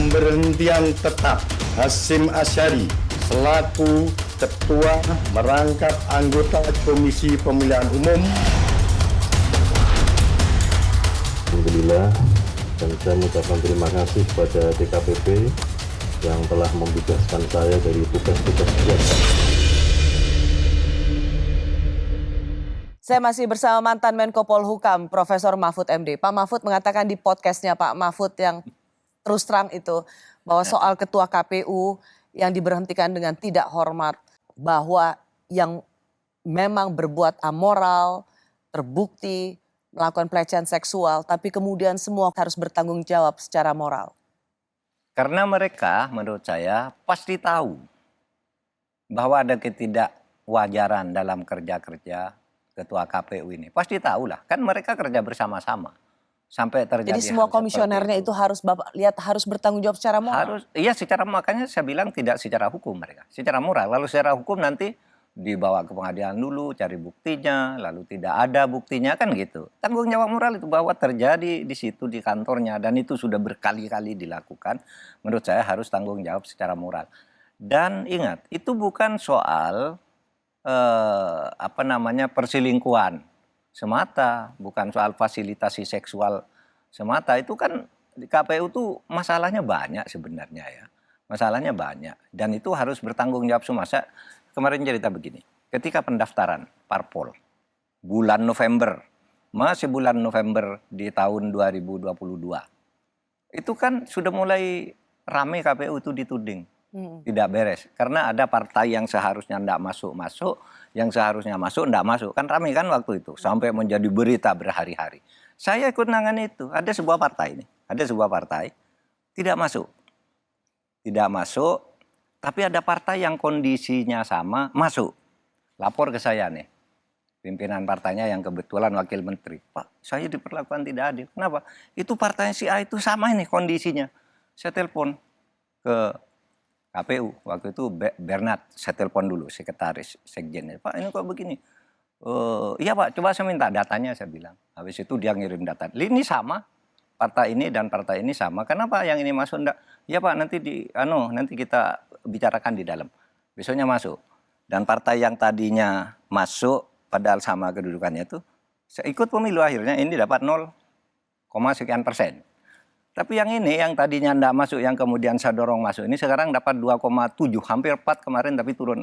Pemberhentian tetap Hasyim Asyari selaku Ketua merangkap anggota Komisi Pemilihan Umum. Alhamdulillah, dan saya mengucapkan terima kasih kepada DKPP yang telah membebaskan saya dari tugas-tugas biasa. Saya masih bersama mantan Menko Polhukam, Profesor Mahfud MD. Pak Mahfud mengatakan di podcastnya Pak Mahfud yang terus terang itu bahwa soal ketua KPU yang diberhentikan dengan tidak hormat, bahwa yang memang berbuat amoral, terbukti melakukan pelecehan seksual, tapi kemudian semua harus bertanggung jawab secara moral. Karena mereka menurut saya pasti tahu bahwa ada ketidakwajaran dalam kerja-kerja ketua KPU ini. Pasti tahu lah, kan mereka kerja bersama-sama. Sampai terjadi. Jadi semua komisionernya itu harus Bapak lihat harus bertanggung jawab secara moral. Harus, iya secara, makanya saya bilang tidak secara hukum mereka, secara moral. Lalu secara hukum nanti dibawa ke pengadilan dulu, cari buktinya, lalu tidak ada buktinya, kan gitu. Tanggung jawab moral itu bahwa terjadi di situ di kantornya dan itu sudah berkali-kali dilakukan. Menurut saya harus tanggung jawab secara moral. Dan ingat, itu bukan soal perselingkuhan semata, bukan soal fasilitasi seksual semata. Itu kan di KPU tuh masalahnya banyak sebenarnya ya. Masalahnya banyak dan itu harus bertanggung jawab semua. Saya kemarin cerita begini, ketika pendaftaran parpol bulan November, masih bulan November di tahun 2022, itu kan sudah mulai rame KPU itu dituding tidak beres. Karena ada partai yang seharusnya tidak masuk-masuk, yang seharusnya masuk tidak masuk. Kan rame kan waktu itu, sampai menjadi berita berhari-hari. Saya ikut nangani itu, ada sebuah partai tidak masuk. Tidak masuk, tapi ada partai yang kondisinya sama, masuk. Lapor ke saya nih, pimpinan partainya yang kebetulan wakil menteri. Pak, saya diperlakukan tidak adil. Kenapa? Itu partai si A itu sama ini kondisinya. Saya telepon ke KPU, waktu itu Bernard, saya telepon dulu, sekretaris sekjennya. Pak, ini kok begini? Iya Pak, coba saya minta datanya, saya bilang. Habis itu dia ngirim data. Ini sama, partai ini dan partai ini sama. Kenapa yang ini masuk enggak? Iya Pak, nanti kita bicarakan di dalam. Besoknya masuk. Dan partai yang tadinya masuk, padahal sama kedudukannya itu, saya ikut pemilu akhirnya, ini dapat 0, sekian persen. Tapi yang ini, yang tadinya enggak masuk, yang kemudian saya dorong masuk, ini sekarang dapat 2,7, hampir 4 kemarin, tapi turun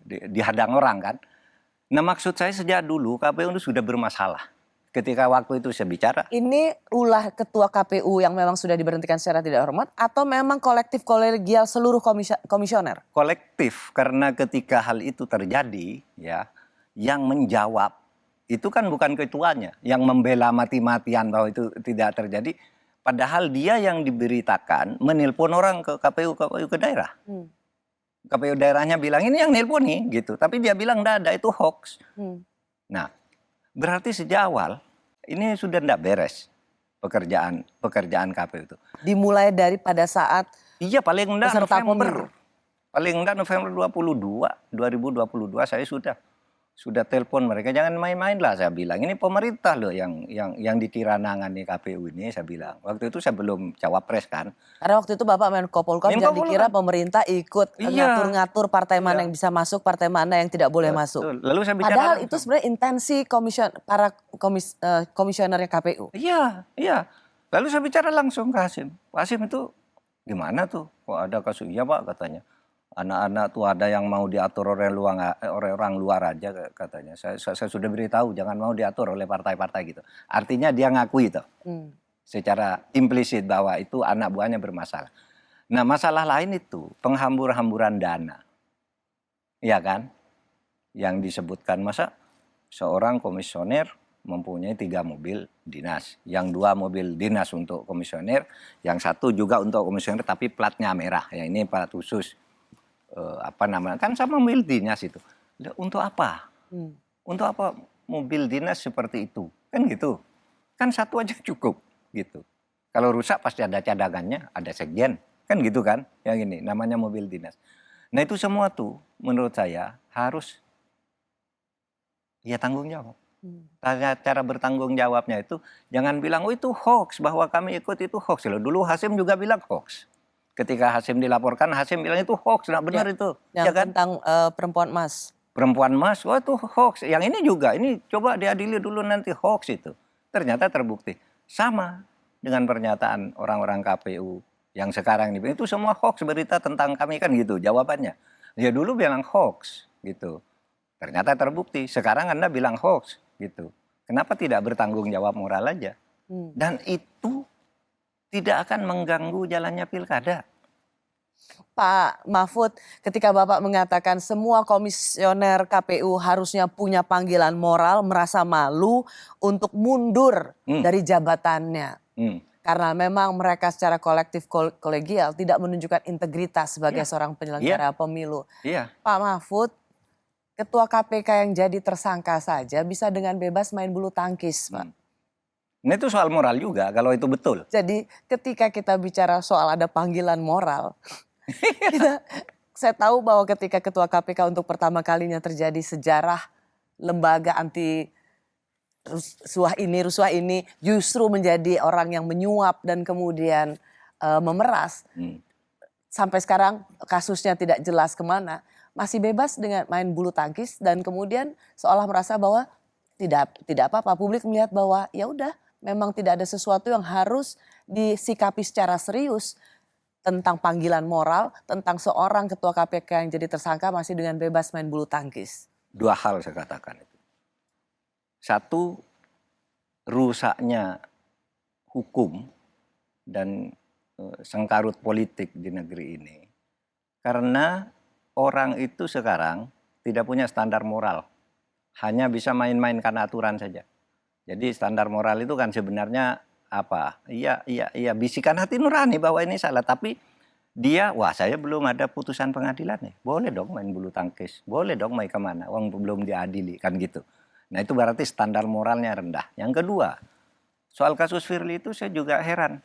dihadang orang kan. Nah maksud saya sejak dulu KPU itu sudah bermasalah. Ketika waktu itu saya bicara. Ini ulah ketua KPU yang memang sudah diberhentikan secara tidak hormat atau memang kolektif kolegial seluruh komisioner? Kolektif, karena ketika hal itu terjadi, ya, yang menjawab itu kan bukan ketuanya, yang membela mati-matian bahwa itu tidak terjadi. Padahal dia yang diberitakan menelpon orang ke KPU ke daerah. KPU daerahnya bilang ini yang nelpon nih gitu. Tapi dia bilang enggak ada, itu hoax. Nah, berarti sejak awal ini sudah enggak beres pekerjaan KPU itu. Dimulai dari pada saat iya paling enggak pemilu. November. Paling enggak November 2022 saya sudah telepon mereka, jangan main-main lah saya bilang. Ini pemerintah loh yang dikira nangani KPU ini, saya bilang. Waktu itu saya belum cawapres kan. Karena waktu itu Bapak Menko Polhukam jangan dikira pemerintah ikut ngatur-ngatur partai mana yang bisa masuk, partai mana yang tidak boleh masuk. Lalu saya bicara padahal itu sebenarnya intensi para komisionernya KPU. Iya. Lalu saya bicara langsung ke Hasyim. Pak Hasyim itu gimana tuh? Kok ada kasus? Iya Pak katanya. Anak-anak tuh ada yang mau diatur orang luar aja katanya. Saya sudah beritahu jangan mau diatur oleh partai-partai gitu. Artinya dia ngakui itu secara implisit bahwa itu anak buahnya bermasalah. Nah masalah lain itu penghambur-hamburan dana. Iya kan? Yang disebutkan masa seorang komisioner mempunyai 3 mobil dinas. Yang 2 mobil dinas untuk komisioner. Yang 1 juga untuk komisioner tapi platnya merah. Ya ini plat khusus. Kan sama mobil dinas itu. Untuk apa? Untuk apa mobil dinas seperti itu? Kan gitu. Kan 1 aja cukup gitu. Kalau rusak pasti ada cadangannya, ada sekjen. Kan gitu kan? Yang ini namanya mobil dinas. Nah itu semua tuh menurut saya harus ya tanggung jawab. Cara bertanggung jawabnya itu jangan bilang, oh itu hoax, bahwa kami ikut itu hoax. Loh, dulu Hasim juga bilang hoax. Ketika Hasim dilaporkan, Hasim bilang itu hoax, nggak benar itu. Yang Ya kan? tentang perempuan emas. Perempuan emas, wah itu hoax. Yang ini juga, ini coba diadili dulu nanti hoax itu. Ternyata terbukti. Sama dengan pernyataan orang-orang KPU yang sekarang ini. Itu semua hoax berita tentang kami kan gitu jawabannya. Ya dulu bilang hoax gitu. Ternyata terbukti. Sekarang Anda bilang hoax gitu. Kenapa tidak bertanggung jawab moral aja? Dan itu tidak akan mengganggu jalannya pilkada. Pak Mahfud, ketika Bapak mengatakan semua komisioner KPU harusnya punya panggilan moral, merasa malu untuk mundur dari jabatannya. Karena memang mereka secara kolektif kolegial tidak menunjukkan integritas sebagai seorang penyelenggara pemilu. Pak Mahfud, ketua KPK yang jadi tersangka saja bisa dengan bebas main bulu tangkis, Pak. Nah itu soal moral juga kalau itu betul. Jadi ketika kita bicara soal ada panggilan moral, saya tahu bahwa ketika ketua KPK untuk pertama kalinya terjadi sejarah lembaga anti rusuh ini justru menjadi orang yang menyuap dan kemudian memeras. Sampai sekarang kasusnya tidak jelas kemana, masih bebas dengan main bulu tangkis dan kemudian seolah merasa bahwa tidak apa-apa. Publik melihat bahwa ya udah, memang tidak ada sesuatu yang harus disikapi secara serius tentang panggilan moral, tentang seorang ketua KPK yang jadi tersangka masih dengan bebas main bulu tangkis. Dua hal saya katakan itu. Satu, rusaknya hukum dan sengkarut politik di negeri ini. Karena orang itu sekarang tidak punya standar moral. Hanya bisa main-mainkan aturan saja. Jadi standar moral itu kan sebenarnya apa? Iya, bisikan hati nurani bahwa ini salah. Tapi dia, wah saya belum ada putusan pengadilan nih. Boleh dong main bulu tangkis. Boleh dong main kemana. Uang belum diadili, kan gitu. Nah itu berarti standar moralnya rendah. Yang kedua, soal kasus Firly itu saya juga heran.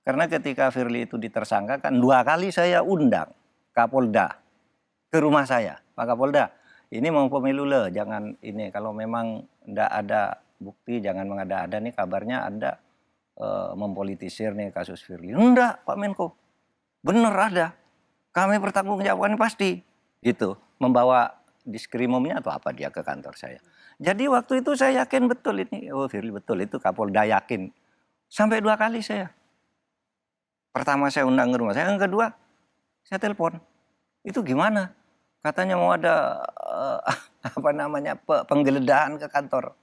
Karena ketika Firly itu ditersangkakan, 2 kali saya undang Kapolda ke rumah saya. Pak Kapolda, ini mau pemilu loh, jangan ini. Kalau memang enggak ada bukti, jangan mengada-ada nih kabarnya Anda mempolitisir nih kasus Firly. Enggak Pak Menko, bener ada. Kami bertanggungjawabkan pasti. Gitu, membawa diskrimumnya atau apa dia ke kantor saya. Jadi waktu itu saya yakin betul ini, oh Firly betul itu Kapolda yakin. Sampai 2 kali saya. Pertama saya undang ke rumah saya, yang kedua saya telepon. Itu gimana? Katanya mau ada penggeledahan ke kantor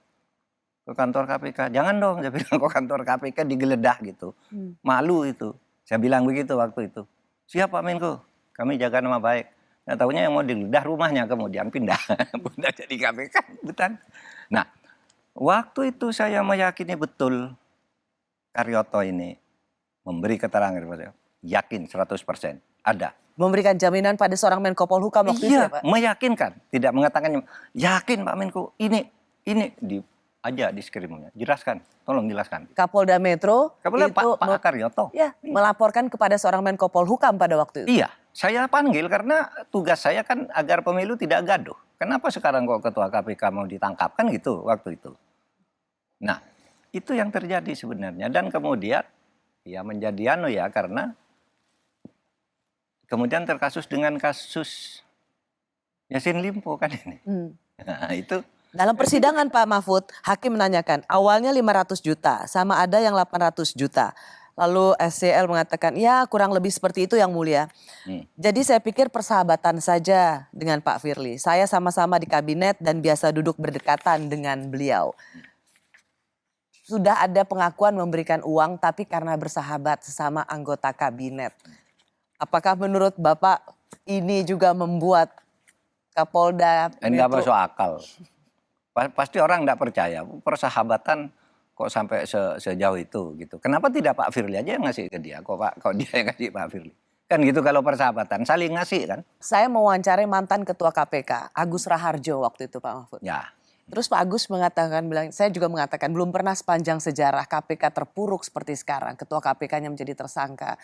KPK. Jangan dong, saya bilang ke kantor KPK digeledah gitu. Malu itu. Saya bilang begitu waktu itu. Siap Pak Menko, kami jaga nama baik. Nah tahunya yang mau digeledah rumahnya kemudian pindah jadi KPK. Betul. Nah waktu itu saya meyakini betul Karyoto ini memberi keterangan kepada saya. Yakin 100% ada. Memberikan jaminan pada seorang Menko Polhukam waktu itu ya Pak? Meyakinkan. Tidak mengatakan yakin Pak Menko ini aja diskrimumnya. Jelaskan, tolong jelaskan. Kapolda Metro Kapolda itu Pak Karyoto. Ya, melaporkan kepada seorang Menko Polhukam pada waktu itu. Iya, saya panggil karena tugas saya kan agar pemilu tidak gaduh. Kenapa sekarang kok ketua KPK mau ditangkap kan gitu waktu itu. Nah, itu yang terjadi sebenarnya dan kemudian ya menjadi karena kemudian terkasus dengan kasus Yassin Limpo kan ini. Nah, itu dalam persidangan Pak Mahfud, hakim menanyakan awalnya 500 juta sama ada yang 800 juta. Lalu SCL mengatakan ya kurang lebih seperti itu yang mulia. Jadi saya pikir persahabatan saja dengan Pak Firly. Saya sama-sama di kabinet dan biasa duduk berdekatan dengan beliau. Sudah ada pengakuan memberikan uang tapi karena bersahabat sesama anggota kabinet. Apakah menurut Bapak ini juga membuat Kapolda enggak masuk akal. Pasti orang enggak percaya persahabatan kok sampai sejauh itu gitu. Kenapa tidak Pak Firly aja yang ngasih ke dia? Kok dia yang ngasih Pak Firly? Kan gitu kalau persahabatan saling ngasih kan. Saya mewawancarai mantan ketua KPK Agus Raharjo waktu itu Pak Mahfud. Ya. Terus Pak Agus saya juga mengatakan belum pernah sepanjang sejarah KPK terpuruk seperti sekarang. Ketua KPK-nya menjadi tersangka.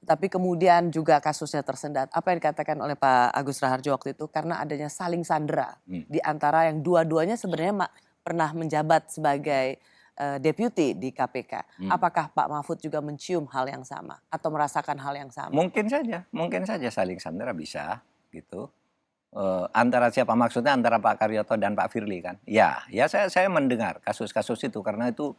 Tapi kemudian juga kasusnya tersendat. Apa yang dikatakan oleh Pak Agus Raharjo waktu itu? Karena adanya saling sandera. Di antara yang dua-duanya sebenarnya pernah menjabat sebagai deputi di KPK. Apakah Pak Mahfud juga mencium hal yang sama atau merasakan hal yang sama? Mungkin saja saling sandera bisa gitu. Antara siapa maksudnya antara Pak Karyoto dan Pak Firly kan? Ya saya mendengar kasus-kasus itu karena itu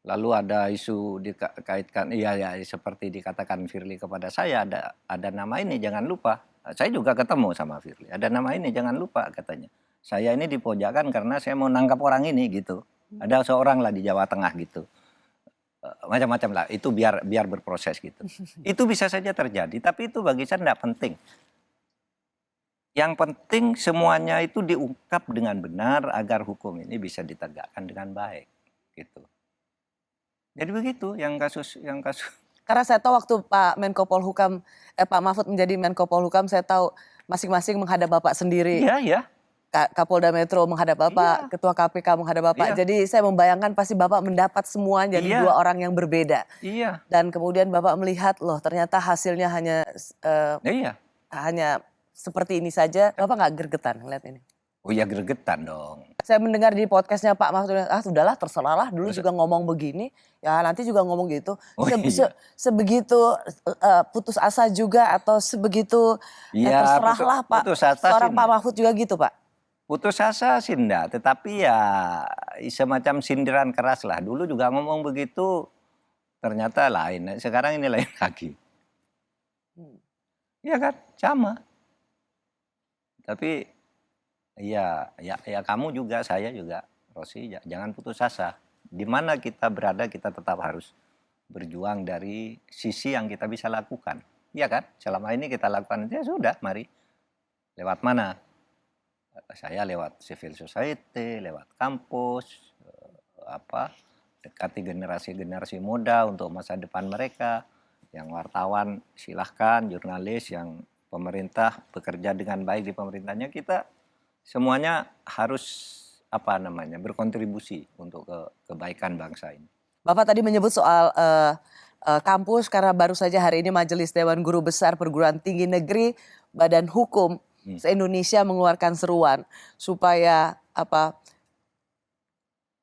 lalu ada isu dikaitkan ya seperti dikatakan Firly kepada saya ada nama ini jangan lupa. Saya juga ketemu sama Firly. Ada nama ini jangan lupa katanya. Saya ini dipojakan karena saya mau nangkap orang ini gitu. Ada seorang lah di Jawa Tengah gitu. Macam-macam lah. Itu biar berproses gitu. Itu bisa saja terjadi. Tapi itu bagi saya tidak penting. Yang penting semuanya itu diungkap dengan benar agar hukum ini bisa ditegakkan dengan baik. Gitu. Jadi begitu yang kasus. Karena saya tahu waktu Pak Menko Polhukam, Pak Mahfud menjadi Menko Polhukam, saya tahu masing-masing menghadap Bapak sendiri. Iya. Kapolda Metro menghadap Bapak, Ketua KPK menghadap Bapak. Jadi saya membayangkan pasti Bapak mendapat semua jadi dua orang yang berbeda. Iya. Dan kemudian Bapak melihat loh ternyata hasilnya hanya seperti ini saja. Bapak nggak gergetan ngeliat ini? Oh ya gregetan dong. Saya mendengar di podcastnya Pak Mahfud, sudahlah terserahlah dulu juga ngomong begini, ya nanti juga ngomong gitu. Sebegitu putus asa juga atau sebegitu terserahlah Pak. Seorang Pak Mahfud juga gitu Pak? Putus asa sih enggak, tetapi ya semacam sindiran keras lah. Dulu juga ngomong begitu, ternyata lain. Sekarang ini lain lagi. Iya kan, sama. Tapi ya kamu juga, saya juga, Rosi, jangan putus asa. Di mana kita berada, kita tetap harus berjuang dari sisi yang kita bisa lakukan. Iya kan, selama ini kita lakukan, ya sudah, mari. Lewat mana? Saya lewat civil society, lewat kampus, dekati generasi muda untuk masa depan mereka. Yang wartawan silahkan, jurnalis, yang pemerintah bekerja dengan baik di pemerintahnya, kita semuanya harus berkontribusi untuk kebaikan bangsa ini. Bapak tadi menyebut soal kampus karena baru saja hari ini Majelis Dewan Guru Besar Perguruan Tinggi Negeri Badan Hukum se-Indonesia mengeluarkan seruan supaya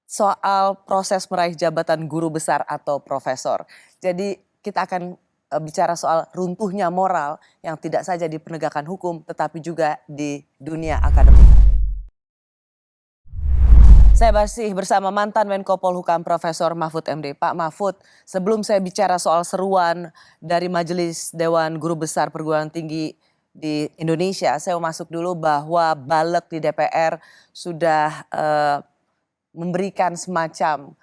soal proses meraih jabatan guru besar atau profesor. Jadi kita akan bicara soal runtuhnya moral yang tidak saja di penegakan hukum tetapi juga di dunia akademik. Saya masih bersama mantan Menko Polhukam Profesor Mahfud MD. Pak Mahfud, sebelum saya bicara soal seruan dari Majelis Dewan Guru Besar Perguruan Tinggi di Indonesia, saya mau masuk dulu bahwa Balek di DPR sudah memberikan semacam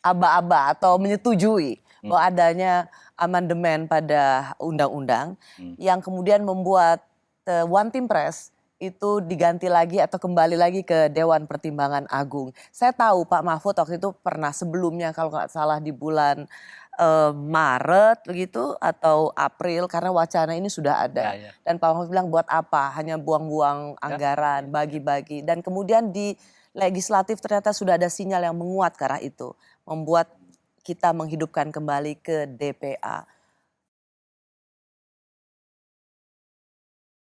aba-aba atau menyetujui bahwa adanya amandemen pada undang-undang yang kemudian membuat One Team Press itu diganti lagi atau kembali lagi ke Dewan Pertimbangan Agung. Saya tahu Pak Mahfud waktu itu pernah sebelumnya kalau nggak salah di bulan Maret begitu atau April karena wacana ini sudah ada. Dan Pak Mahfud bilang buat apa? Hanya buang-buang anggaran, bagi-bagi. Dan kemudian di legislatif ternyata sudah ada sinyal yang menguat ke arah itu. Membuat kita menghidupkan kembali ke DPA.